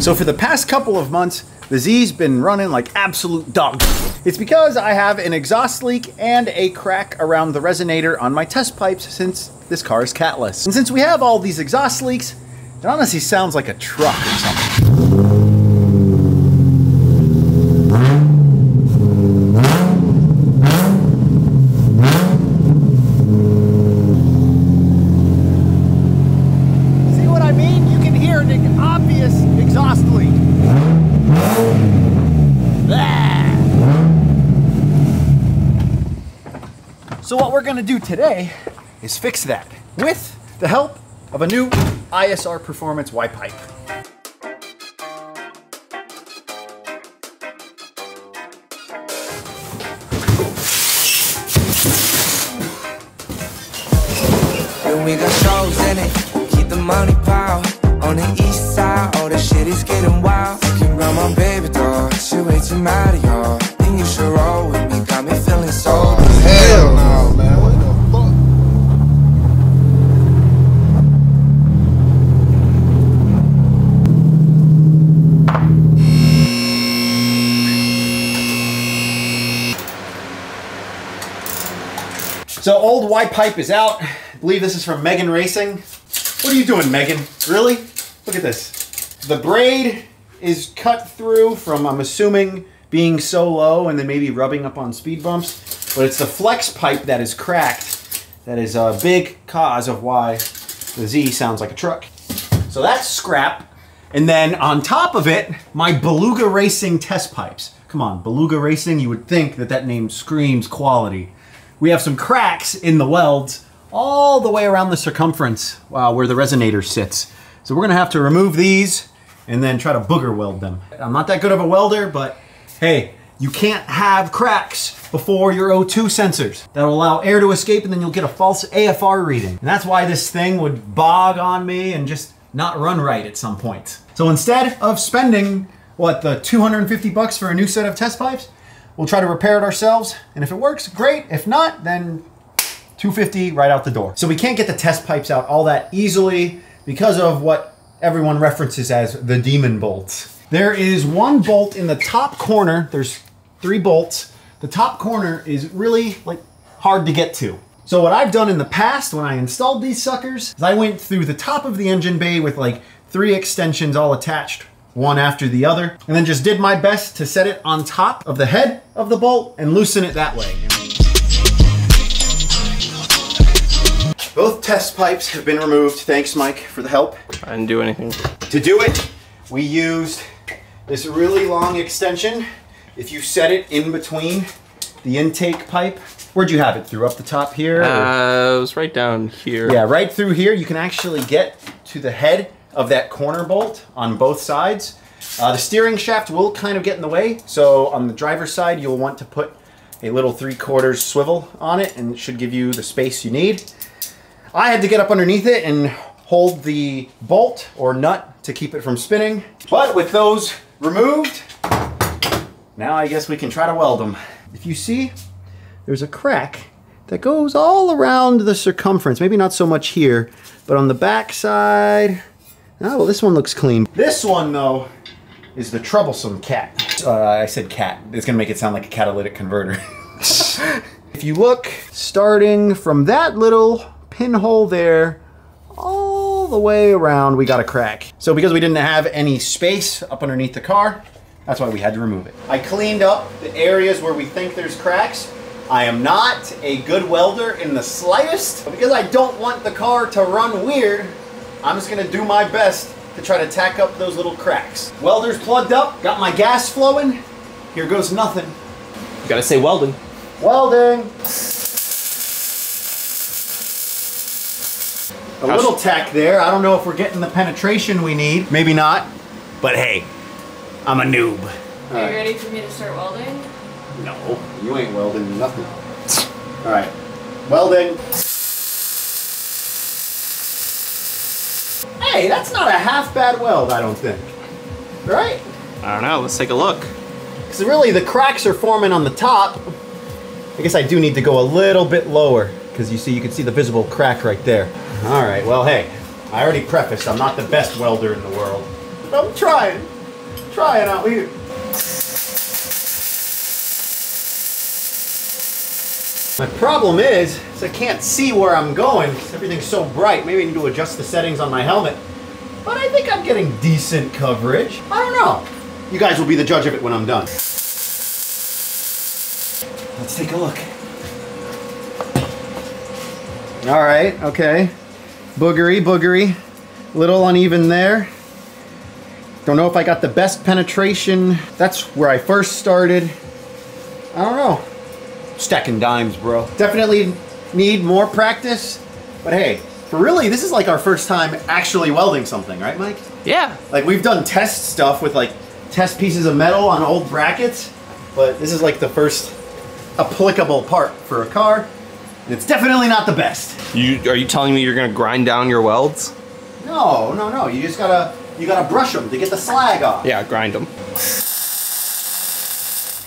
So for the past couple of months, the Z's been running like absolute dog. It's because I have an exhaust leak and a crack around the resonator on my test pipes since this car is catless. And since we have all these exhaust leaks, it honestly sounds like a truck or something. See what I mean? You can hear an obvious exhaust leak. So what we're gonna do today is fix that with the help of a new ISR Performance Y-pipe. And we got shows in it, keep the money pile. On the east side, all the shit is getting wild. Can run my baby dog, she way too mad at y'all. Think you should roll with me, got me feeling so hell no, man, what the fuck? So old Y-pipe is out. I believe this is from Megan Racing. What are you doing, Megan? Really? Look at this. The braid is cut through from, I'm assuming, being so low and then maybe rubbing up on speed bumps. But it's the flex pipe that is cracked that is a big cause of why the Z sounds like a truck. So that's scrap. And then on top of it, my Beluga Racing test pipes. Come on, Beluga Racing, you would think that that name screams quality. We have some cracks in the welds all the way around the circumference where the resonator sits. So we're gonna have to remove these and then try to booger weld them. I'm not that good of a welder, but hey, you can't have cracks before your O2 sensors. That'll allow air to escape and then you'll get a false AFR reading. And that's why this thing would bog on me and just not run right at some point. So instead of spending, what, the 250 bucks for a new set of test pipes, we'll try to repair it ourselves. And if it works, great. If not, then 250 right out the door. So we can't get the test pipes out all that easily because of what everyone references as the demon bolts. There is one bolt in the top corner. There's 3 bolts. The top corner is really like hard to get to. So what I've done in the past when I installed these suckers is I went through the top of the engine bay with like 3 extensions all attached, one after the other, and then just did my best to set it on top of the head of the bolt and loosen it that way. Both test pipes have been removed. Thanks, Mike, for the help. I didn't do anything. To do it, we used this really long extension. If you set it in between the intake pipe, where'd you have it through? Up the top here? It was right down here. Yeah, right through here. You can actually get to the head of that corner bolt on both sides. The steering shaft will kind of get in the way. So on the driver's side, you'll want to put a little 3/4 swivel on it and it should give you the space you need. I had to get up underneath it and hold the bolt or nut to keep it from spinning. But with those removed, now I guess we can try to weld them. If you see, there's a crack that goes all around the circumference. Maybe not so much here, but on the back side, oh, well, this one looks clean. This one, though, is the troublesome cat. I said cat. It's gonna make it sound like a catalytic converter. If you look, starting from that little pinhole there, all the way around, we got a crack. So because we didn't have any space up underneath the car, that's why we had to remove it. I cleaned up the areas where we think there's cracks. I am not a good welder in the slightest, but because I don't want the car to run weird, I'm just gonna do my best to try to tack up those little cracks. Welder's plugged up, got my gas flowing. Here goes nothing. You gotta say welding. Welding. A little tack there. I don't know if we're getting the penetration we need. Maybe not, but hey, I'm a noob. Are you ready for me to start welding? No, you ain't welding nothing. All right, welding. Hey, that's not a half bad weld, I don't think. Right? I don't know, let's take a look. Because really the cracks are forming on the top. I guess I do need to go a little bit lower because you can see the visible crack right there. All right, well, hey, I already prefaced I'm not the best welder in the world, but I'm trying. trying out here. My problem is I can't see where I'm going. Everything's so bright. Maybe I need to adjust the settings on my helmet. But I think I'm getting decent coverage. I don't know. You guys will be the judge of it when I'm done. Let's take a look. All right, okay. Boogery. Little uneven there. Don't know if I got the best penetration. That's where I first started. I don't know. Stacking dimes, bro. Definitely need more practice. But hey, for really, this is like our first time actually welding something, right, Mike? Yeah. Like we've done test stuff with like test pieces of metal on old brackets, but this is like the first applicable part for a car. And it's definitely not the best. Are you telling me you're gonna grind down your welds? No. You just gotta brush them to get the slag off. Yeah, grind them.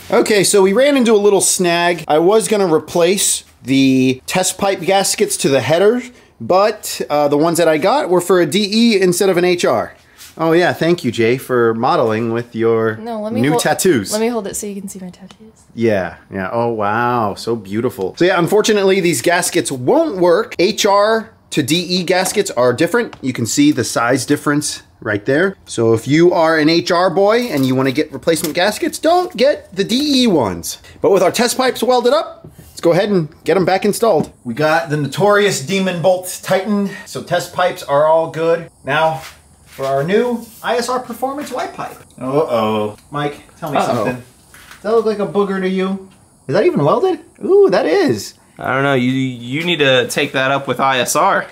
Okay, so we ran into a little snag. I was gonna replace the test pipe gaskets to the header, but the ones that I got were for a DE instead of an HR. Oh yeah, thank you, Jay, for modeling with your new tattoos. Let me hold it so you can see my tattoos. Yeah. Oh wow, so beautiful. So yeah, unfortunately these gaskets won't work. HR to DE gaskets are different. You can see the size difference right there. So if you are an HR boy and you want to get replacement gaskets, don't get the DE ones. But with our test pipes welded up, let's go ahead and get them back installed. We got the notorious Demon bolts tightened, so test pipes are all good. Now, for our new ISR Performance white pipe. Uh-oh. Mike, tell me something. Does that look like a booger to you? Is that even welded? Ooh, that is. I don't know, you need to take that up with ISR.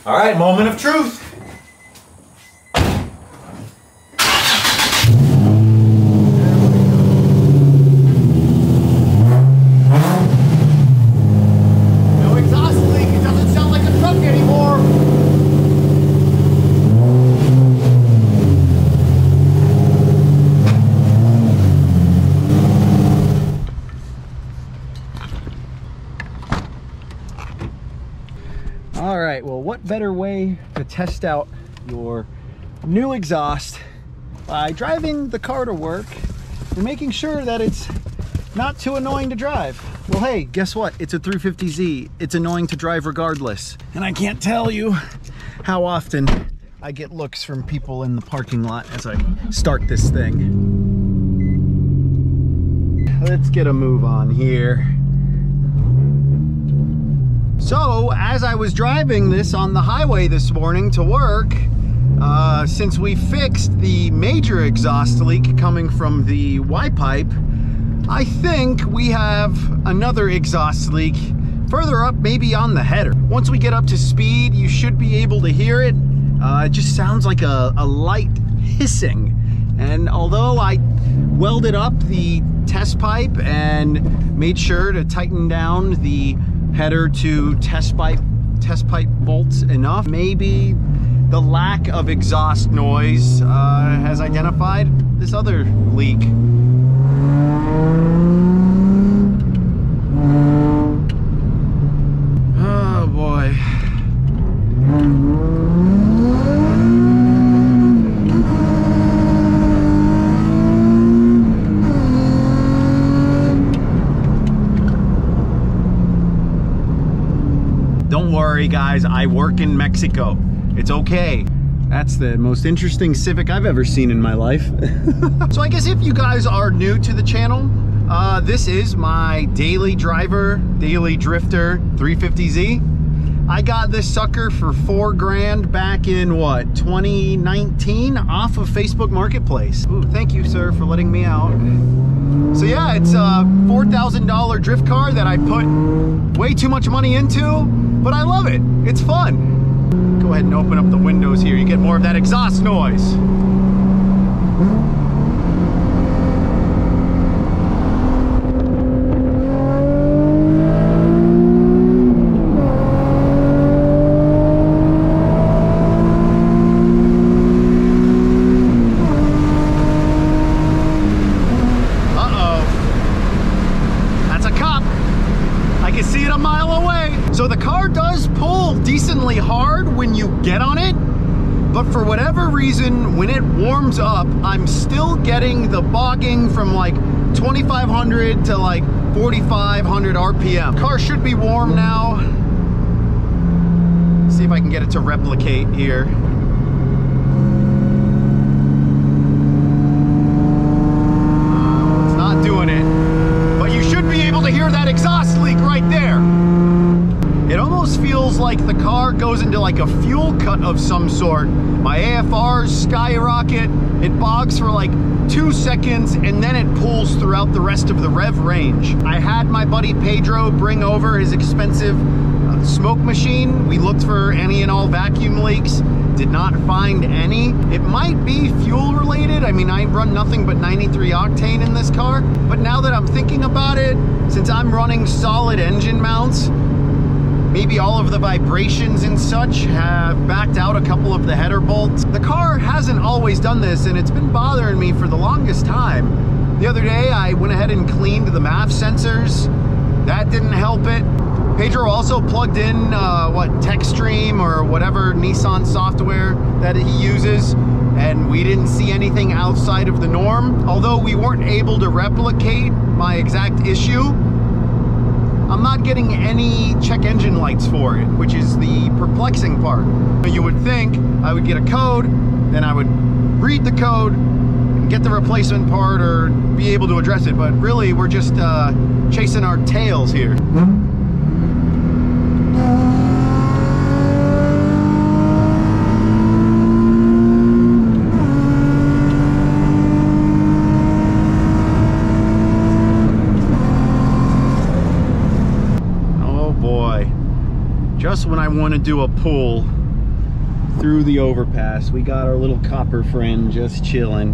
All right, moment of truth. No exhaust leak, it doesn't sound like a truck anymore. All right, well, what better way to test out your new exhaust by driving the car to work and making sure that it's not too annoying to drive. Well, hey, guess what? It's a 350Z. It's annoying to drive regardless. And I can't tell you how often I get looks from people in the parking lot as I start this thing. Let's get a move on here. So, as I was driving this on the highway this morning to work, since we fixed the major exhaust leak coming from the Y-pipe, I think we have another exhaust leak further up, maybe on the header. Once we get up to speed, you should be able to hear it. It just sounds like a light hissing. And although I welded up the test pipe and made sure to tighten down the header to test pipe bolts enough, maybe the lack of exhaust noise has identified this other leak. Oh boy. Don't worry, guys, I work in Mexico. It's okay. That's the most interesting Civic I've ever seen in my life. So I guess if you guys are new to the channel, this is my daily driver, daily drifter 350Z. I got this sucker for $4 grand back in what, 2019 off of Facebook Marketplace. Ooh, thank you, sir, for letting me out. So yeah, it's a $4,000 drift car that I put way too much money into, but I love it. It's fun. Go ahead and open up the windows here. You get more of that exhaust noise. So the car does pull decently hard when you get on it, but for whatever reason, when it warms up, I'm still getting the bogging from like 2,500 to like 4,500 RPM. Car should be warm now. See if I can get it to replicate here. It's not doing it, but you should be able to hear that exhaust leak right there. It almost feels like the car goes into like a fuel cut of some sort. My AFRs skyrocket, it bogs for like 2 seconds, and then it pulls throughout the rest of the rev range. I had my buddy Pedro bring over his expensive smoke machine. We looked for any and all vacuum leaks, did not find any. It might be fuel related. I mean, I run nothing but 93 octane in this car, but now that I'm thinking about it, since I'm running solid engine mounts, maybe all of the vibrations and such have backed out a couple of the header bolts. The car hasn't always done this, and it's been bothering me for the longest time. The other day, I went ahead and cleaned the MAF sensors. That didn't help it. Pedro also plugged in, TechStream or whatever Nissan software that he uses, and we didn't see anything outside of the norm. Although we weren't able to replicate my exact issue, I'm not getting any check engine lights for it, which is the perplexing part. You would think I would get a code, then I would read the code, and get the replacement part or be able to address it, but really we're just chasing our tails here. Just when I want to do a pull through the overpass, we got our little copper friend just chilling.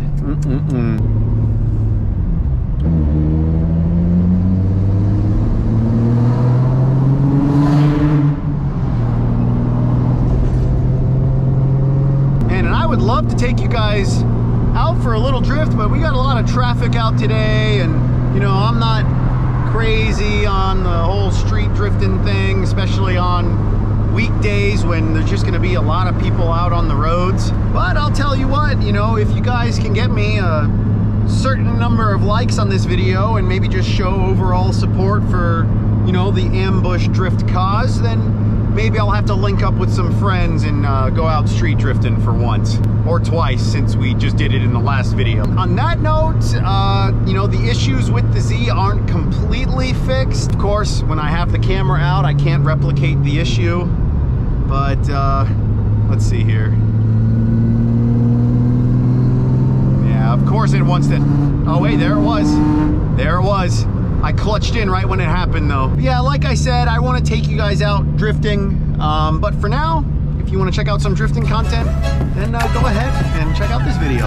And I would love to take you guys out for a little drift, but we got a lot of traffic out today, and you know, I'm not crazy on the whole street drifting thing, especially on weekdays when there's just going to be a lot of people out on the roads. But I'll tell you what, you know, if you guys can get me a certain number of likes on this video and maybe just show overall support for, you know, the ambush drift cause, then maybe I'll have to link up with some friends and go out street drifting for once or twice, since we just did it in the last video. On that note, you know, the issues with the Z aren't completely fixed. Of course, when I have the camera out, I can't replicate the issue, but let's see here. Yeah, of course it wants to. Oh wait, there it was. There it was. I clutched in right when it happened though. Yeah, like I said, I want to take you guys out drifting, but for now, if you want to check out some drifting content, then go ahead and check out this video.